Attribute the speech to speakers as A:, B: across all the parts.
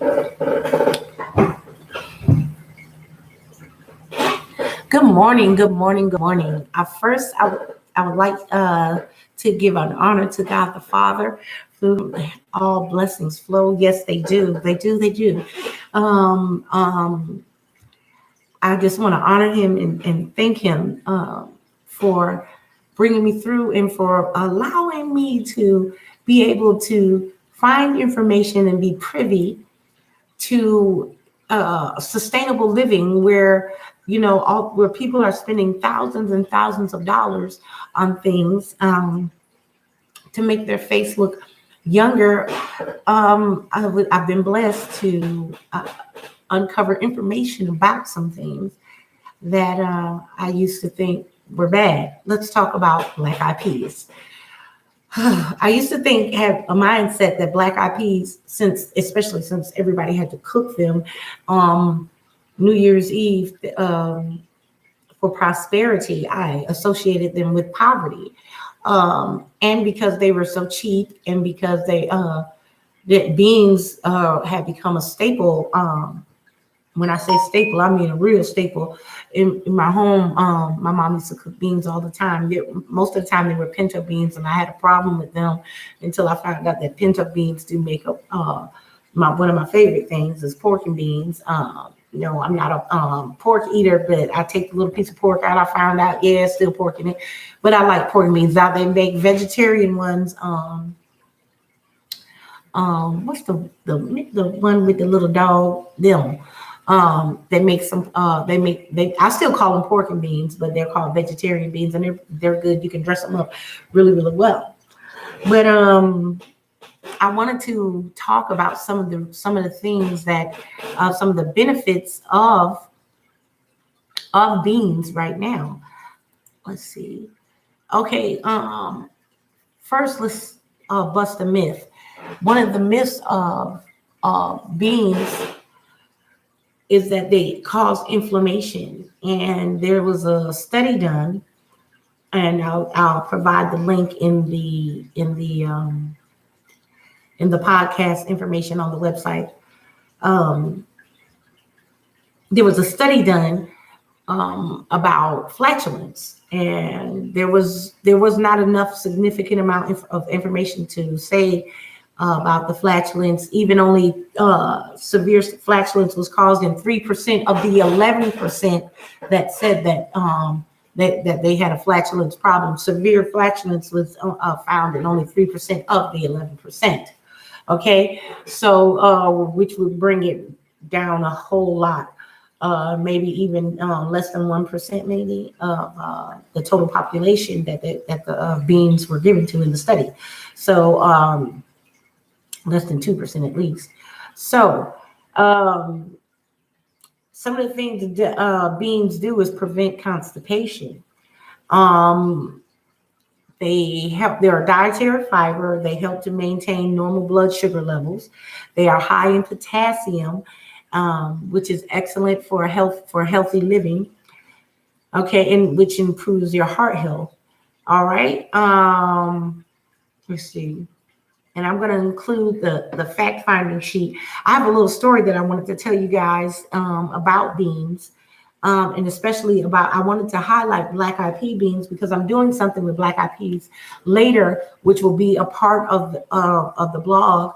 A: Good morning, good morning, good morning. First, I would like to give an honor to God the Father, who all blessings flow. Yes, they do. They do. They do. Um, um, I just want to honor him and thank him for bringing me through and for allowing me to be able to find information and be privy to sustainable living where where people are spending thousands and thousands of dollars on things to make their face look younger. I've been blessed to uncover information about some things that I used to think were bad. Let's talk about black eyed peas. I used to have a mindset that black eyed peas, especially since everybody had to cook them, New Year's Eve, for prosperity, I associated them with poverty, and because they were so cheap, and because that beans had become a staple. When I say staple, I mean a real staple. In my home, my mom used to cook beans all the time. Most of the time, they were pinto beans, and I had a problem with them until I found out that pinto beans do make up one of my favorite things is pork and beans. I'm not a pork eater, but I take the little piece of pork out. I found out, yeah, it's still pork in it, but I like pork and beans. Now they make vegetarian ones. What's the one with the little dog? Them. They make some. I still call them pork and beans, but they're called vegetarian beans, and they're good. You can dress them up really, really well. But I wanted to talk about some of the things that some of the benefits of beans right now. Let's see. Okay. First, let's bust a myth. One of the myths of beans is that they cause inflammation, and there was a study done, and I'll provide the link in the podcast information on the website. There was a study done about flatulence, and there was not enough significant amount of information to say about the flatulence. Even only severe flatulence was caused in 3% of the 11% that said that that they had a flatulence problem. Severe flatulence was found in only 3% of the 11%. Okay, so which would bring it down a whole lot. Maybe even less than 1%, maybe of the total population that the beans were given to in the study. So less than 2% at least. So some of the things that beans do is prevent constipation. They help. They're a dietary fiber. They help to maintain normal blood sugar levels. They are high in potassium, which is excellent for healthy living. Okay, and which improves your heart health. All right. Let's see. And I'm going to include the fact finding sheet. I have a little story that I wanted to tell you guys about beans, and especially I wanted to highlight black eyed pea beans because I'm doing something with black eyed peas later, which will be a part of the blog.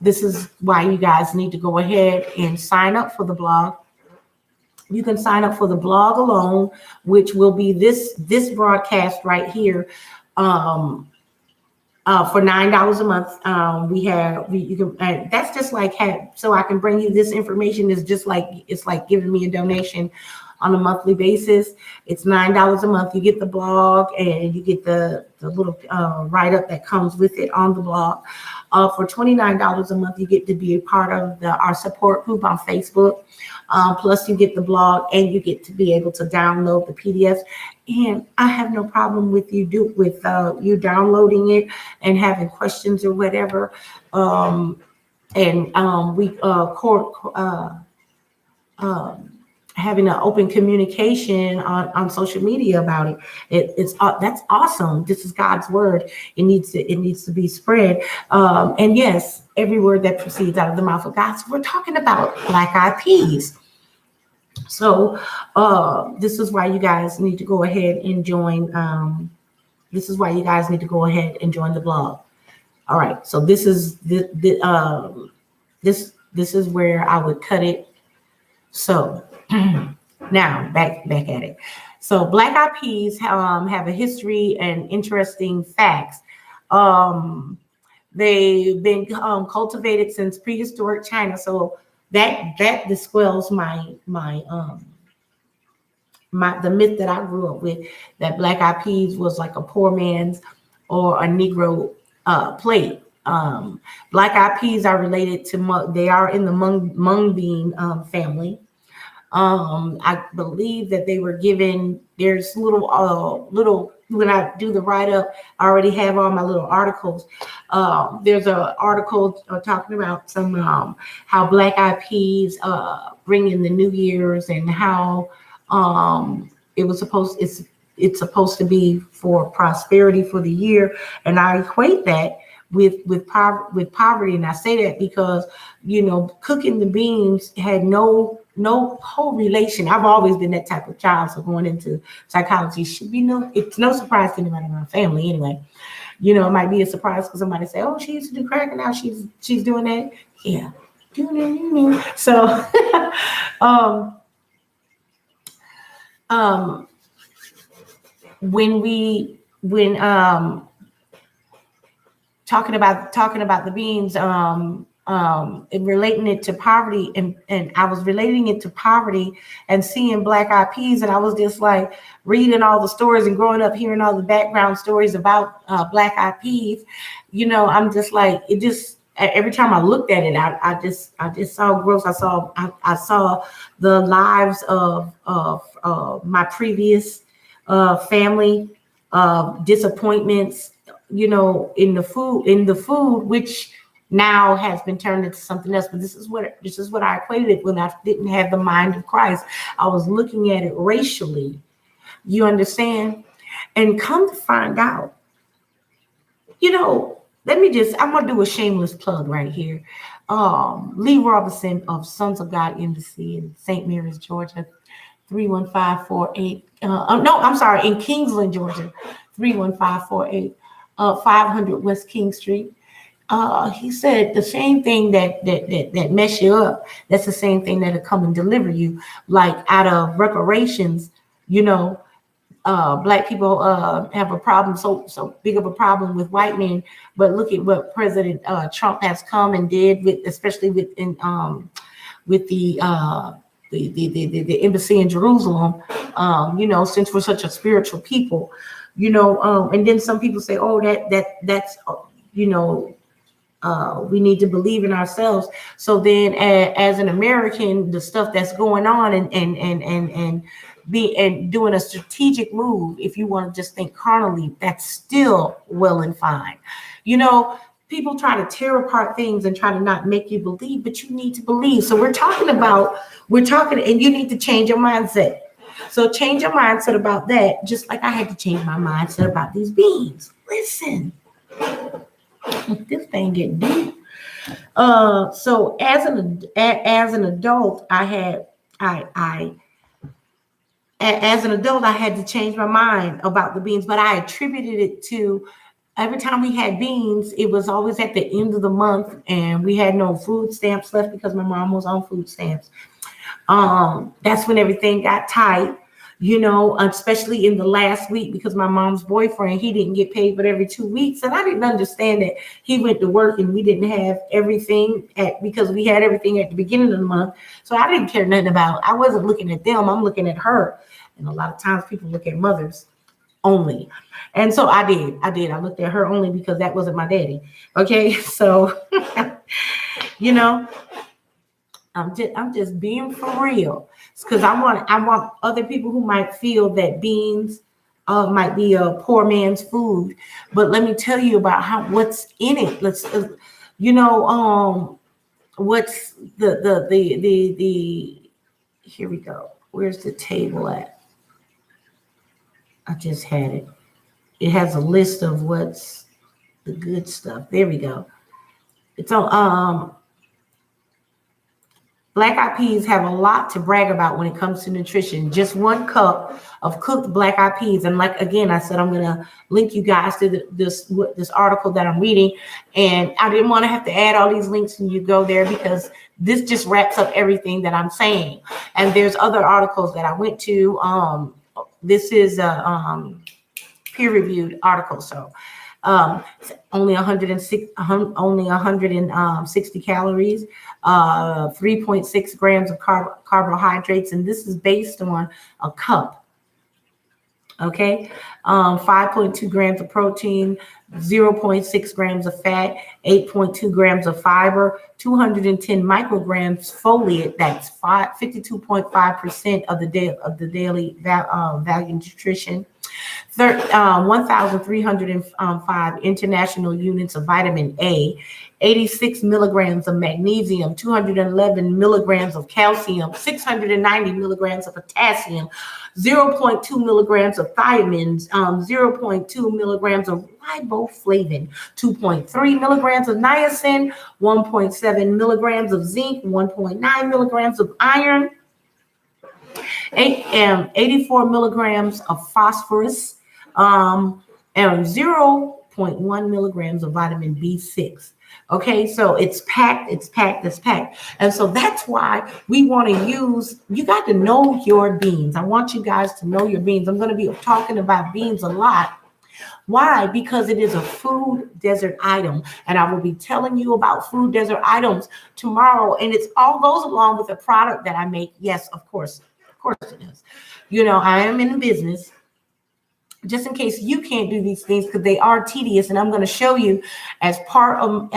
A: This is why you guys need to go ahead and sign up for the blog. You can sign up for the blog alone, which will be this broadcast right here. For $9 a month, you can. That's just like so I can bring you this information is just like it's like giving me a donation on a monthly basis. It's $9 a month. You get the blog and you get the little write up that comes with it on the blog. For $29 a month, you get to be a part of our support group on Facebook. Plus, you get the blog and you get to be able to download the PDFs. And I have no problem with you you downloading it and having questions or whatever. having an open communication on social media about it. It's that's awesome. This is God's word. It needs to be spread. And yes, every word that proceeds out of the mouth of God. So we're talking about black eyed peas. So this is why you guys need to go ahead and join. This is why you guys need to go ahead and join the blog. All right. So this is this is where I would cut it. So now back at it. So black eyed peas have a history and interesting facts. They've been cultivated since prehistoric China. So that dispels the myth that I grew up with, that black eyed peas was like a poor man's or a Negro plate. Black eyed peas are related to they are in the mung bean family. I believe that they were given, there's little, when I do the write-up, I already have all my little articles. There's an article talking about some how black eyed peas bring in the New Year's, and how it's supposed to be for prosperity for the year. And I equate that with poverty. And I say that because, cooking the beans had no whole relation. I've always been that type of child. So going into psychology should be it's no surprise to anybody in my family anyway. It might be a surprise because somebody say, oh, she used to do crack and now she's doing that. Yeah. Doing that. So when talking about the beans, and relating it to poverty, and I was relating it to poverty and seeing black eyed peas, and I was just like reading all the stories and growing up hearing all the background stories about black eyed peas. I'm just like, it just, every time I looked at it, I just saw growth. I saw the lives of my previous family, disappointments, in the food, which now has been turned into something else. But this is what I equated it when I didn't have the mind of Christ. I was looking at it racially. You understand? And come to find out, I'm gonna do a shameless plug right here. Lee Robinson of Sons of God Embassy in St. Mary's, Georgia, 31548. No, I'm sorry, in Kingsland, Georgia, 31548, 500 West King Street. He said the same thing that mess you up, that's the same thing that'll come and deliver you. Like out of reparations, black people have a problem, so big of a problem with white men. But look at what President Trump has come and did especially with the embassy in Jerusalem. Since we're such a spiritual people, and then some people say, oh, that's we need to believe in ourselves. So then as an American, the stuff that's going on and doing a strategic move, if you want to just think carnally, that's still well and fine. People try to tear apart things and try to not make you believe, but you need to believe. So we're talking, and you need to change your mindset. So change your mindset about that, just like I had to change my mindset about these beans. Listen. This thing getting deep. So as an adult, I had to change my mind about the beans, but I attributed it to every time we had beans, it was always at the end of the month, and we had no food stamps left because my mom was on food stamps. That's when everything got tight. Especially in the last week, because my mom's boyfriend, he didn't get paid but every 2 weeks. And I didn't understand that he went to work and we didn't have everything because we had everything at the beginning of the month. So I didn't care nothing about, I wasn't looking at them, I'm looking at her. And a lot of times people look at mothers only. And so I did. I looked at her only because that wasn't my daddy. Okay. So, I'm just being for real, because I want other people who might feel that beans might be a poor man's food. But let me tell you about what's in it. Let's what's the here we go. Where's the table at? I just had it. It has a list of what's the good stuff. There we go. It's on black eyed peas have a lot to brag about when it comes to nutrition. Just 1 cup of cooked black eyed peas. And like, again, I said, I'm going to link you guys to this article that I'm reading. And I didn't want to have to add all these links and you go there because this just wraps up everything that I'm saying. And there's other articles that I went to. This is a peer-reviewed article. So only 160 calories, 3.6 grams of carbohydrates, and this is based on a cup. Okay, 5.2 grams of protein, 0.6 grams of fat, 8.2 grams of fiber, 210 micrograms foliate. That's 52.5% of the daily value nutrition. 1,305 international units of vitamin A, 86 milligrams of magnesium, 211 milligrams of calcium, 690 milligrams of potassium, 0.2 milligrams of thiamines, 0.2 milligrams of riboflavin, 2.3 milligrams of niacin, 1.7 milligrams of zinc, 1.9 milligrams of iron, 84 milligrams of phosphorus, and 0.1 milligrams of vitamin B6. Okay, so it's packed. And so that's why we want to use, you got to know your beans. I want you guys to know your beans. I'm going to be talking about beans a lot. Why? Because it is a food desert item. And I will be telling you about food desert items tomorrow. And it all goes along with the product that I make. Yes, of course it is. You know, I am in the business. Just in case you can't do these things because they are tedious, and I'm going to show you as part of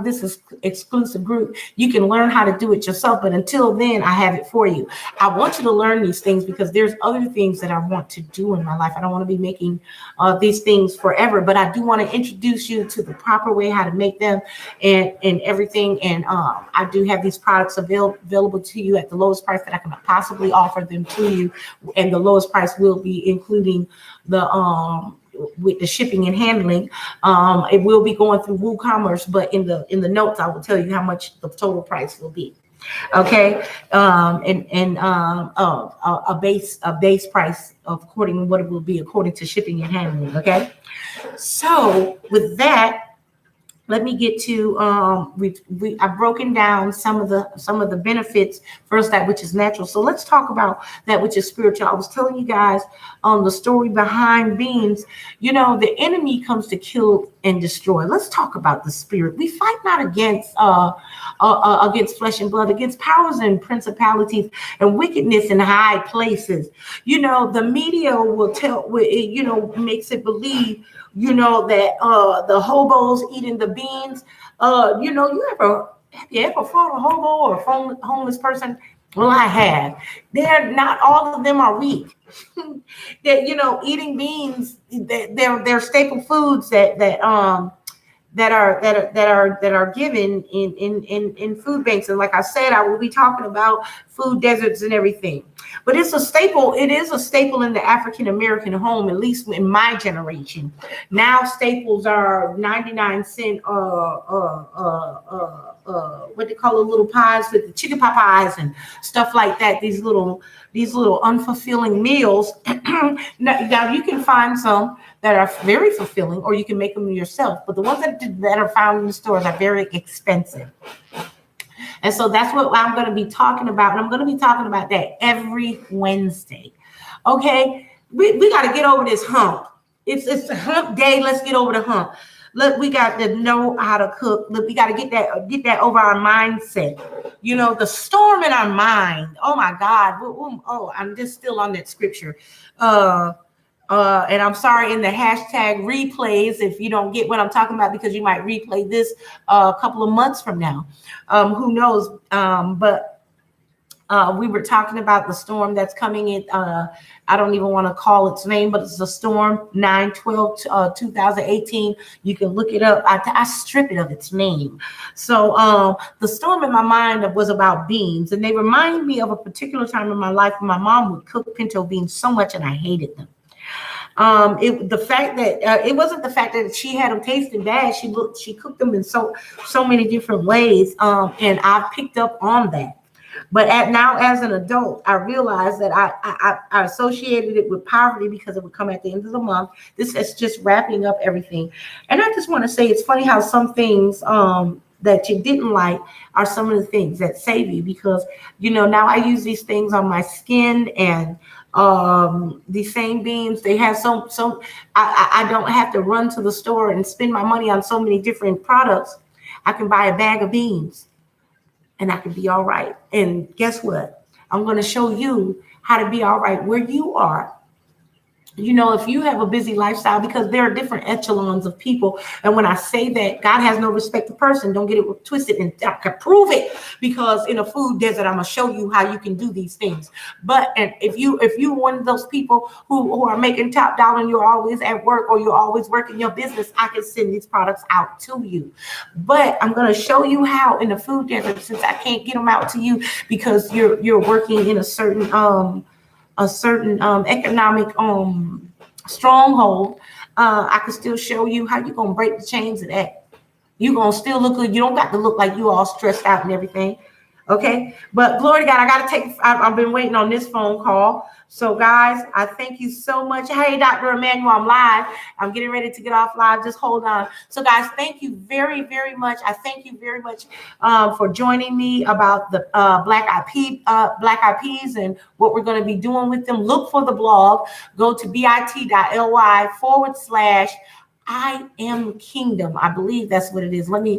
A: this exclusive group, you can learn how to do it yourself. But until then, I have it for you. I want you to learn these things because there's other things that I want to do in my life. I don't want to be making these things forever, but I do want to introduce you to the proper way how to make them and everything. And I do have these products available to you at the lowest price that I can possibly offer them to you, and the lowest price will be including with the shipping and handling. It will be going through WooCommerce, but in the notes I will tell you how much the total price will be. Okay, a base price according to what it will be according to shipping and handling. Okay, so with that, let me get to I've broken down some of the benefits. First, that which is natural. So let's talk about that which is spiritual. I was telling you guys the story behind beans. You know, the enemy comes to kill and destroy. Let's talk about the spirit. We fight not against flesh and blood, against powers and principalities and wickedness in high places. You know, the media will makes it believe, you know, that the hobos eating the beans. Have you ever fought a hobo or a homeless person? Well, I have. They're not all of them are weak. That eating beans, they're staple foods that are given in food banks. And like I said, I will be talking about food deserts and everything. But it's a staple. It is a staple in the African American home, at least in my generation. Now staples are 99-cent what they call the little pies with the chicken pot pies and stuff like that. These little unfulfilling meals. Now you can find some that are very fulfilling, or you can make them yourself. But the ones that are found in the stores are very expensive. And so that's what I'm going to be talking about. And I'm going to be talking about that every Wednesday. Okay, we got to get over this hump. It's a hump day. Let's get over the hump. Look, we got to know how to cook. Look, we got to get that over our mindset. You know, the storm in our mind. Oh my God. Oh, I'm just still on that scripture. And I'm sorry in the hashtag replays if you don't get what I'm talking about, because you might replay this a couple of months from now. Who knows? But We were talking about the storm that's coming in. I don't even want to call its name, but it's a storm 9/12/2018. You can look it up. I strip it of its name. So the storm in my mind was about beans, and they remind me of a particular time in my life when my mom would cook pinto beans so much, and I hated them. The fact that it wasn't the fact that she had them tasting bad. She cooked them in so many different ways, and I picked up on that. But now as an adult, I realized that I associated it with poverty because it would come at the end of the month. This is just wrapping up everything. And I just want to say it's funny how some things that you didn't like are some of the things that save you, because, now I use these things on my skin, and these same beans, they have I don't have to run to the store and spend my money on so many different products. I can buy a bag of beans and I can be all right. And guess what? I'm going to show you how to be all right where you are. If you have a busy lifestyle, because there are different echelons of people. And when I say that, God has no respect to person, don't get it twisted, and I can prove it, because in a food desert, I'm going to show you how you can do these things. And if you're one of those people who are making top dollar and you're always at work, or you're always working your business, I can send these products out to you. But I'm going to show you how in the food desert, since I can't get them out to you because you're working in a certain economic stronghold, I can still show you how you're gonna break the chains of that. You're gonna still look good. You don't got to look like you all stressed out and everything. Okay, but glory to God, I've been waiting on this phone call. So guys, I thank you so much. Hey, Dr. Emmanuel, I'm live. I'm getting ready to get off live. Just hold on. So guys, thank you very, very much. I thank you very much for joining me about the Black Eyed Peas and what we're going to be doing with them. Look for the blog. Go to bit.ly/I am kingdom. I believe that's what it is. Let me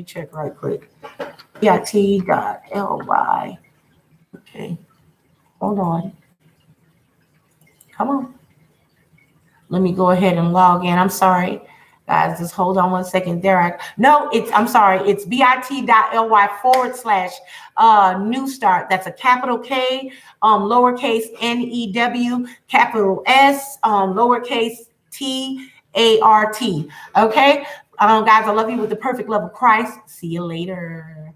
A: check right quick. bit.ly. Okay. Hold on. Come on. Let me go ahead and log in. I'm sorry, guys. Just hold on one second. I'm sorry. It's bit.ly/new start. That's a capital K, lowercase NEW, capital S, lowercase TART. Okay. Guys, I love you with the perfect love of Christ. See you later.